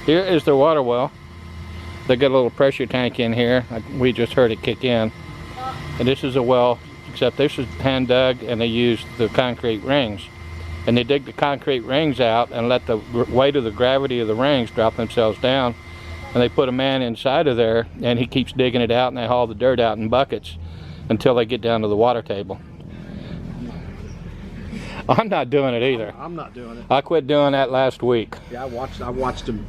Here is their water well. They got a little pressure tank in here. We just heard it kick in. And this is a well, except this is hand dug and they used the concrete rings. And they dig the concrete rings out and let the weight of the gravity of the rings drop themselves down. And they put a man inside of there and he keeps digging it out and they haul the dirt out in buckets until they get down to the water table. I'm not doing it either. I'm not doing it. I quit doing that last week. Yeah, I watched him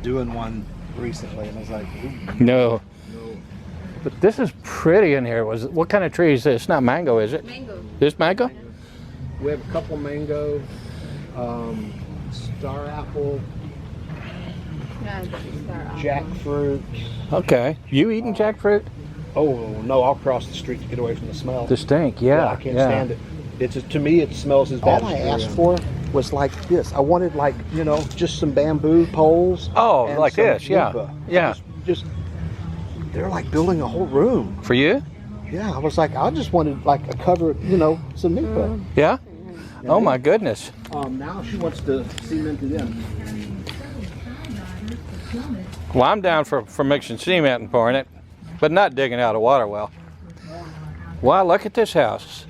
doing one recently, and I was like, ooh, no. no. But this is pretty in here. What kind of tree is this? Not mango, is it? Mango. This mango? We have a couple mango, star apple, Yeah, star apple. jackfruit. Okay. You eating jackfruit? Oh no, I'll cross the street to get away from the smell. The stink, yeah. I can't stand it. It's to me, it smells as bad. All I asked for was like this. I wanted like, you know, just some bamboo poles. Oh, and like some this, yeah. nipa. Yeah. Just they're like building a whole room. For you? Yeah, I was like, I just wanted like a cover, you know, some nipa. Yeah? Oh my goodness. Now she wants to cement it in. Well, I'm down for mixing cement and pouring it, but not digging out a water well. Wow, look at this house.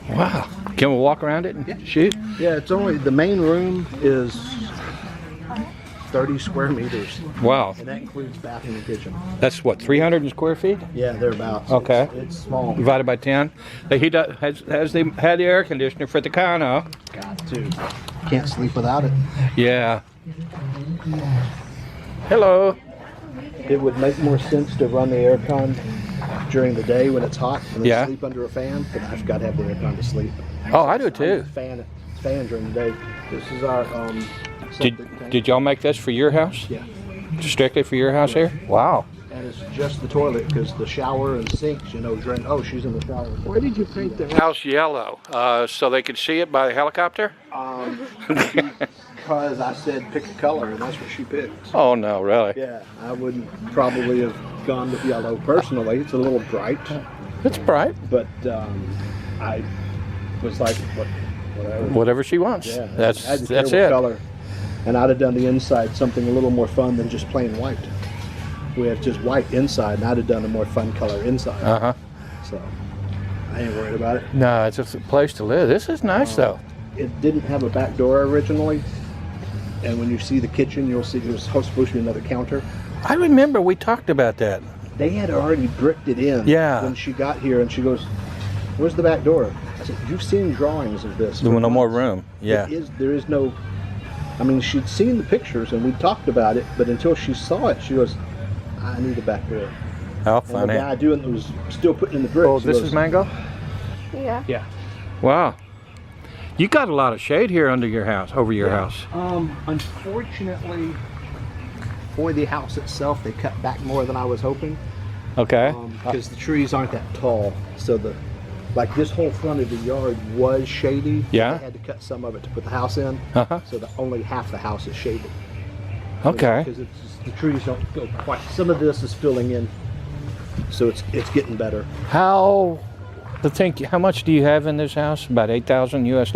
Wow. Can we walk around it and shoot? Yeah, it's only, the main room is 30 square meters. Wow. And that includes bathroom and kitchen. That's what, 300 square feet? Yeah, thereabouts. Okay. It's small. Divided by 10. He has the air conditioner for the condo. Got to. Can't sleep without it. Yeah. Hello. It would make more sense to run the aircon during the day when it's hot and then sleep under a fan, but I've got to have the aircon to sleep. Oh, I do too. Fan during the day. This is our Did y'all make this for your house? Yeah. Strictly for your house here? Wow. And it's just the toilet because the shower and sinks, you know, drain. Oh, she's in the shower. Where did you paint the house yellow? So they could see it by the helicopter? Because I said pick a color, and that's what she picked. Oh no, really? Yeah, I wouldn't probably have gone with yellow personally. It's a little bright. It's bright. But I was like, whatever she wants. Yeah, that's it. Color. And I'd have done the inside something a little more fun than just plain white. We have just white inside, and I'd have done a more fun color inside. Uh-huh. So I ain't worried about it. No, it's just a place to live. This is nice though. It didn't have a back door originally. And when you see the kitchen, you'll see there's supposed to be another counter. I remember we talked about that. They had already bricked it in when she got here, and she goes, "Where's the back door?" I said, "You've seen drawings of this. There's no more room." Yeah. There is no. I mean, she'd seen the pictures, and we talked about it, but until she saw it, she goes, "I need a back door." How funny. And the guy doing it was still putting in the bricks. Oh, this is mango? Yeah. Yeah. Wow. You got a lot of shade here under your house, over your house. Unfortunately, for the house itself, they cut back more than I was hoping. Okay. Because the trees aren't that tall, so like this whole front of the yard was shady. Yeah. They had to cut some of it to put the house in. So that only half the house is shaded. Okay. Because the trees don't go quite. Some of this is filling in, so it's getting better. How much do you have in this house? About $8,000 US?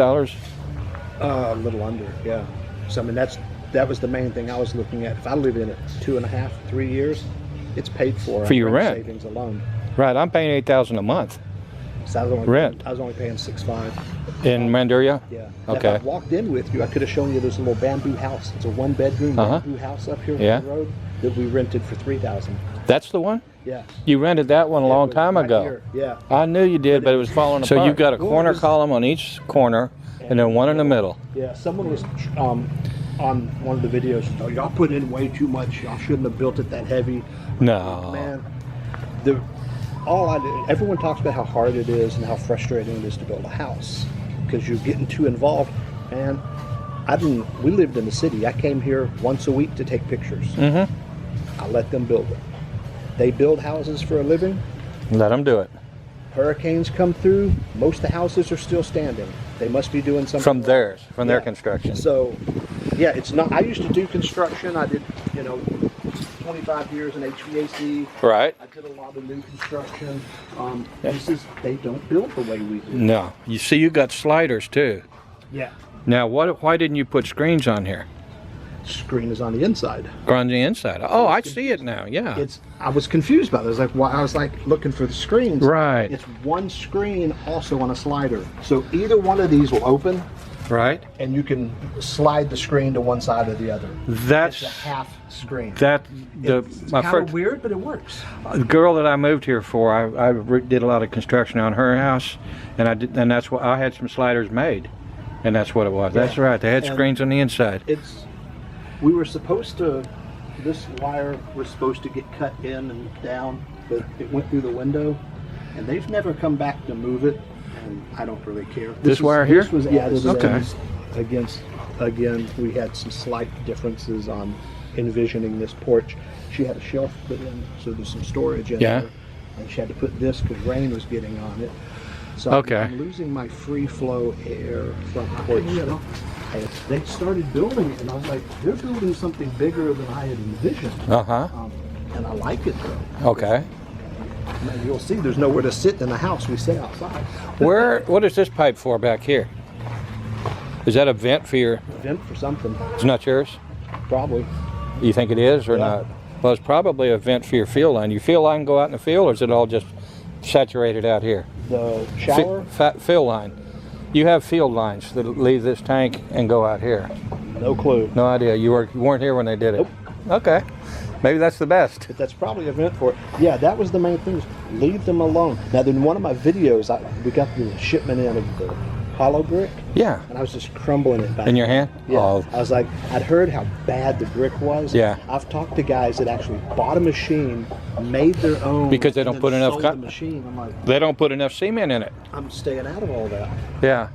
A little under, yeah. So I mean that was the main thing I was looking at. If I live in it 2.5, 3 years, it's paid for your rent savings alone. Right, I'm paying $8,000 a month. So I was only paying $6,500 in Manduria. Yeah. Okay. If I walked in with you, I could have shown you this little bamboo house. It's a 1-bedroom bamboo house up here on the road that we rented for $3,000. That's the one? Yeah. You rented that one a long time ago. Here. Yeah. I knew you did, but it was falling apart. So you've got a corner column on each corner and then one in the middle. Yeah, someone was on one of the videos, "Oh, y'all put in way too much. Y'all shouldn't have built it that heavy." No. Man, everyone talks about how hard it is and how frustrating it is to build a house because you're getting too involved. And we lived in the city. I came here once a week to take pictures. I let them build it. They build houses for a living. Let them do it. Hurricanes come through. Most of the houses are still standing. They must be doing something from theirs, from their construction. So, yeah, it's not. I used to do construction. I did, 25 years in HVAC. Right. I did a lot of new construction. They don't build the way we do. No. You see, you got sliders too. Yeah. Now, why didn't you put screens on here? screen is on the inside. On the inside. Oh, I see it now. Yeah. I was confused about it. I was like looking for the screens. Right. It's one screen also on a slider. So either one of these will open, Right. and you can slide the screen to one side or the other. That's It's a half screen. it's my my kind of first weird, but it works. the girl that I moved here for. I did a lot of construction on her house, and that's what I had some sliders made, and that's what it was. That's right. They had And screens on the inside. We were supposed to. This wire was supposed to get cut in and down, but it went through the window, and they've never come back to move it. And I don't really care. This wire here? This was this Okay. was again. We had some slight differences on envisioning this porch. She had a shelf put in, so there's some storage in there, and she had to put this because rain was getting on it. So I'm losing my free flow air front porch. And they started building it, and I was like, they're building something bigger than I had envisioned. And I like it though. Okay. And you'll see there's nowhere to sit in the house. We sit outside. What is this pipe for back here? Is that a vent for your? Vent for something. It's not yours? Probably. You think it is or Yeah. not? Well, it's probably a vent for your field line. Your field line go out in the field, or is it all just saturated out here? The shower? Field line. You have field lines that leave this tank and go out here. No clue. No idea. You weren't here when they did it. Nope. Okay. Maybe that's the best. But that's probably a vent for it. Yeah, that was the main thing. Leave them alone. Now, in one of my videos, we got the shipment in of the hollow brick, Yeah. and I was just crumbling it back. In your hand? Yeah. Oh, I was like, I'd heard how bad the brick was. Yeah. I've talked to guys that actually bought a machine, made their own, Because they don't and put then enough sold the machine. I'm like, they don't put enough cement in it. I'm staying out of all that. Yeah.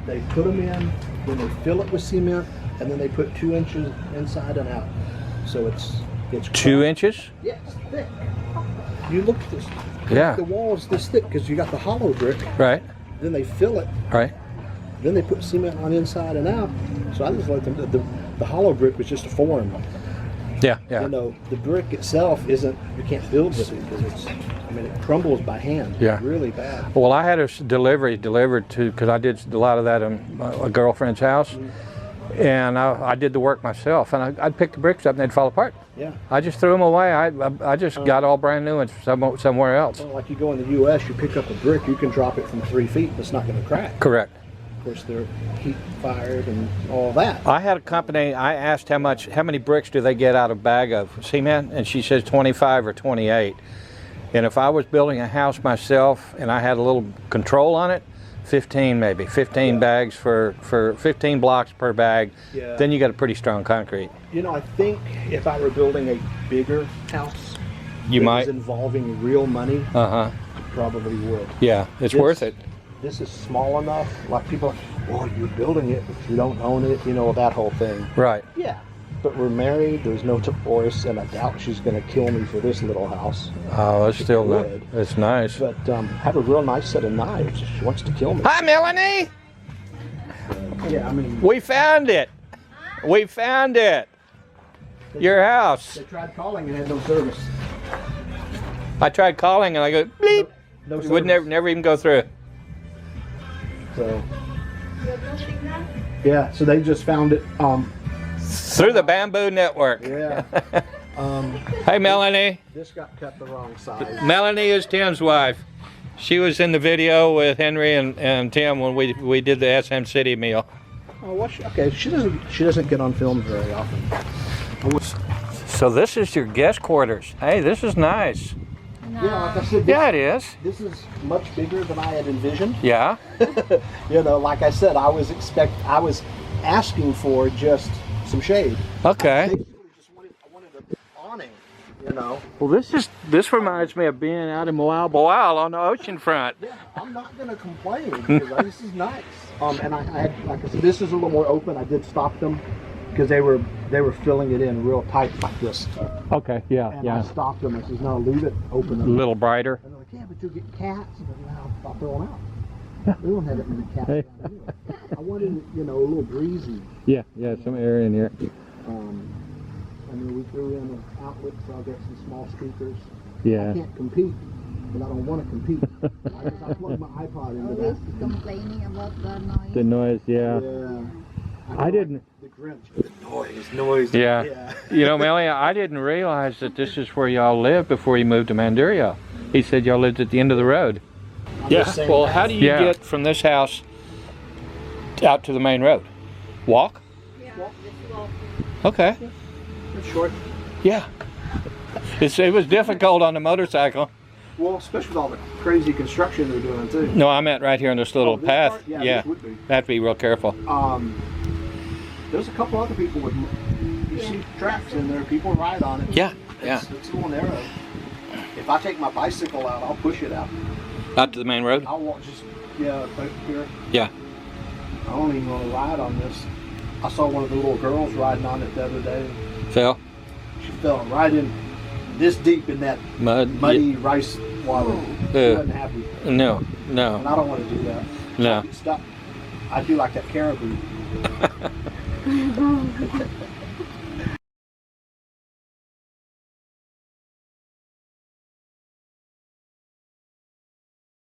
They put them in, then they fill it with cement, and then they put 2 inches inside and out. So it's 2 inches? Yeah, it's thick. You look at this. Yeah. The wall is this thick because you got the hollow brick. Right. Then they fill it. Right. Then they put cement on inside and out. So I just like the hollow brick was just a form. Yeah. Yeah. You know, the brick itself isn't. You can't build with it because it crumbles by hand. Yeah. Really bad. Well, I had a delivered to, because I did a lot of that in a girlfriend's house, and I did the work myself, and I'd pick the bricks up and they'd fall apart. Yeah. I just threw them away. I just got all brand new ones somewhere else. Well, like you go in the U.S., you pick up a brick, you can drop it from 3 feet, and it's not going to crack. Correct. Of course, they're heat fired and all that. I had a company, I asked how many bricks do they get out of a bag of cement, and she says 25 or 28. And if I was building a house myself and I had a little control on it, 15 maybe, 15 bags for 15 blocks per bag, then you got a pretty strong concrete. You know, I think if I were building a bigger house, You that might. was involving real money, Uh-huh. I probably would. Yeah, it's worth it. This is small enough. Like people, well, you're building it, but you don't own it. You know, that whole thing. Right. Yeah. But we're married. There's no divorce, and I doubt she's going to kill me for this little house. Oh, it's still would. it's nice. But have a real nice set of knives. She wants to kill me. Hi, Melanie. Yeah, I mean, We found it. We found it. Your house. they tried calling and had no service. I tried calling and I go bleep. No It service. would never even go through. So. Yeah. So they just found it. Through the bamboo network. Yeah. Hey, Melanie. This got cut the wrong size. Melanie is Tim's wife. She was in the video with Henry and Tim when we did the SM City meal. Oh, well, okay. She doesn't get on film very often. So this is your guest quarters. Hey, this is nice. Yeah, like I said, Yeah, it is. this is much bigger than I had envisioned. Yeah. You know, like I said, I was asking for just some shade. Okay. I wanted an awning, you know. Well, this reminds me of being out in Moal on the ocean front. Yeah, I'm not gonna complain because this is nice. And I had, like I said, this is a little more open. I did stop them because they were filling it in real tight like this. Okay. Yeah. And I stopped them. I said, no, leave it open. A little brighter. And they're like, yeah, but you'll get cats. And I'll stop throwing out. We don't have that many cats down here. I wanted it, you know, a little breezy. Yeah. Some air in here. And then we threw in an outlet, so I'll get some small speakers. Yeah. I can't compete, but I don't want to compete. I plug my iPod into Always that. complaining about the noise. The noise. Yeah. Yeah. I didn't. The Grinch. Noise. Yeah. You know, Melanie, I didn't realize that this is where y'all lived before you moved to Mandario. He said y'all lived at the end of the road. just saying Well, that. how do you get from this house out to the main road? Walk? Yeah. Just walk. Okay. It's short. Yeah. It was difficult on the motorcycle. Well, especially with all the crazy construction they're doing too. No, I meant right here on this little This path. part? Yeah, this would be. Have to be real careful. There's a couple other people with. You see tracks in there. People ride on it. Yeah. It's a little narrow. If I take my bicycle out, I'll push it out. Out to the main road? I'll walk just right here. Yeah. I don't even want to ride on this. I saw one of the little girls riding on it the other day. Phil? She fell right in this deep in that muddy rice water. She wasn't happy. No. And I don't want to do that. No. Stop. I do like that caribou.